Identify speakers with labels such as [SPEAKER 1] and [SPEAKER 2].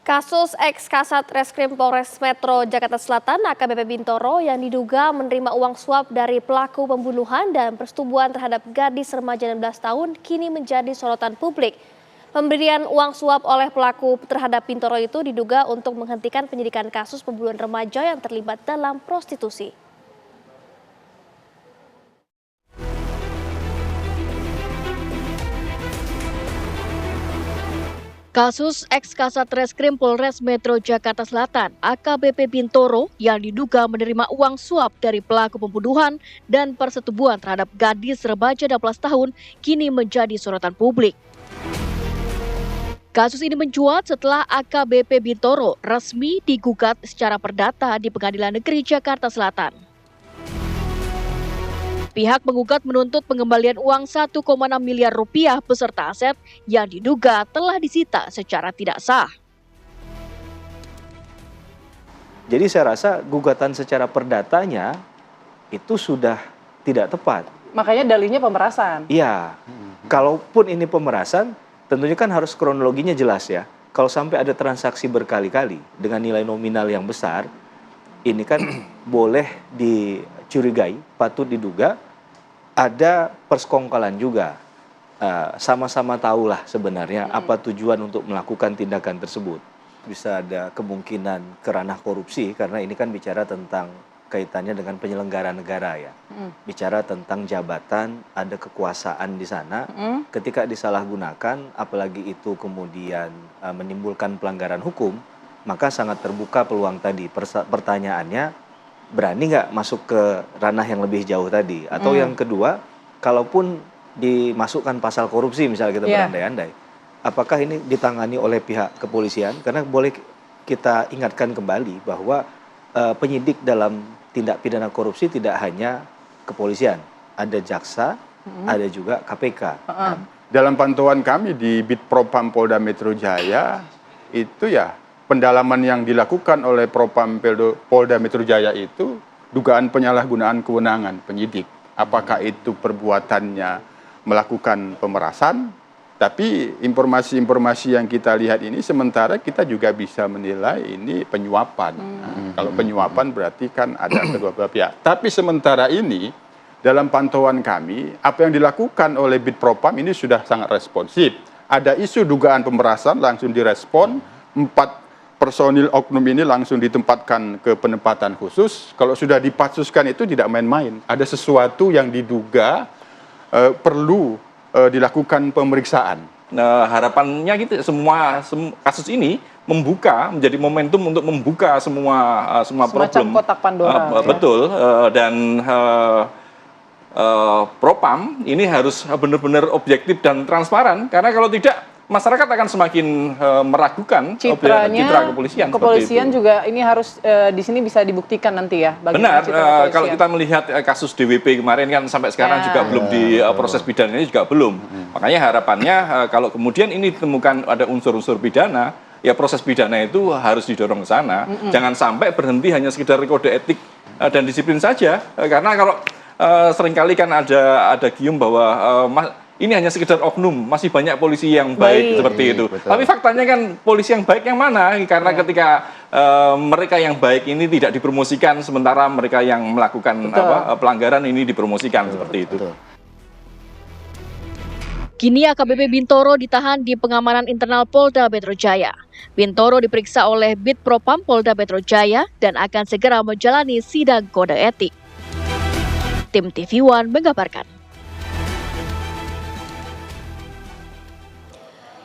[SPEAKER 1] Kasus ex-Kasat Reskrim Polres Metro Jakarta Selatan AKBP Bintoro yang diduga menerima uang suap dari pelaku pembunuhan dan persetubuhan terhadap gadis remaja 16 tahun kini menjadi sorotan publik. Pemberian uang suap oleh pelaku terhadap Bintoro itu diduga untuk menghentikan penyidikan kasus pembunuhan remaja yang terlibat dalam prostitusi.
[SPEAKER 2] Kasus ex-Kasat Reskrim Polres Metro Jakarta Selatan AKBP Bintoro yang diduga menerima uang suap dari pelaku pembunuhan dan persetubuhan terhadap gadis remaja 16 tahun kini menjadi sorotan publik. Kasus ini mencuat setelah AKBP Bintoro resmi digugat secara perdata di Pengadilan Negeri Jakarta Selatan. Pihak penggugat menuntut pengembalian uang 1,6 miliar rupiah beserta aset yang diduga telah disita secara tidak sah.
[SPEAKER 3] Jadi saya rasa gugatan secara perdatanya itu sudah tidak tepat.
[SPEAKER 4] Makanya dalihnya pemerasan.
[SPEAKER 3] Iya, kalaupun ini pemerasan, tentunya kan harus kronologinya jelas ya. Kalau sampai ada transaksi berkali-kali dengan nilai nominal yang besar, ini kan boleh dicurigai, patut diduga ada persekongkolan juga. Sama-sama tahulah sebenarnya apa tujuan untuk melakukan tindakan tersebut. Bisa ada kemungkinan ke ranah korupsi karena ini kan bicara tentang kaitannya dengan penyelenggara negara ya. Bicara tentang jabatan, ada kekuasaan di sana. Ketika disalahgunakan, apalagi itu kemudian menimbulkan pelanggaran hukum, maka sangat terbuka peluang tadi. Pertanyaannya, berani nggak masuk ke ranah yang lebih jauh tadi? Atau yang kedua, kalaupun dimasukkan pasal korupsi misalnya kita berandai-andai, apakah ini ditangani oleh pihak kepolisian? Karena boleh kita ingatkan kembali bahwa penyidik dalam tindak pidana korupsi tidak hanya kepolisian, ada jaksa, ada juga KPK.
[SPEAKER 5] Dalam pantauan kami di Bitpropam Polda Metro Jaya itu ya pendalaman yang dilakukan oleh Propam Polda Metro Jaya itu dugaan penyalahgunaan kewenangan penyidik. Apakah itu perbuatannya melakukan pemerasan? Tapi informasi-informasi yang kita lihat ini sementara kita juga bisa menilai ini penyuapan. Kalau penyuapan berarti kan ada kedua belah pihak. Tapi sementara ini dalam pantauan kami apa yang dilakukan oleh Bitpropam ini sudah sangat responsif. Ada isu dugaan pemerasan langsung direspon, 4 personil oknum ini langsung ditempatkan ke penempatan khusus. Kalau sudah dipatsuskan itu tidak main-main. Ada sesuatu yang diduga perlu dilakukan pemeriksaan.
[SPEAKER 6] Harapannya gitu, semua kasus ini menjadi momentum untuk membuka semua problem.
[SPEAKER 4] Kotak Pandora.
[SPEAKER 6] Betul. Dan Propam ini harus benar-benar objektif dan transparan. Karena kalau tidak, masyarakat akan semakin meragukan citra kepolisian.
[SPEAKER 4] Kepolisian juga ini harus di sini bisa dibuktikan nanti ya.
[SPEAKER 6] Benar, kalau kita melihat kasus DWP kemarin kan sampai sekarang juga belum di proses pidananya juga belum. Makanya harapannya kalau kemudian ini ditemukan ada unsur-unsur pidana, ya proses pidana itu harus didorong ke sana. Jangan sampai berhenti hanya sekedar kode etik dan disiplin saja. Karena kalau seringkali kan ada gium bahwa ini hanya sekedar oknum, masih banyak polisi yang baik seperti itu.
[SPEAKER 5] Betul.
[SPEAKER 6] Tapi faktanya kan polisi yang baik yang mana? Karena ketika mereka yang baik ini tidak dipromosikan, sementara mereka yang melakukan pelanggaran ini dipromosikan seperti itu.
[SPEAKER 2] Kini AKBP Bintoro ditahan di pengamanan internal Polda Metro Jaya. Bintoro diperiksa oleh Bitpropam Polda Metro Jaya dan akan segera menjalani sidang kode etik. Tim TV One mengabarkan.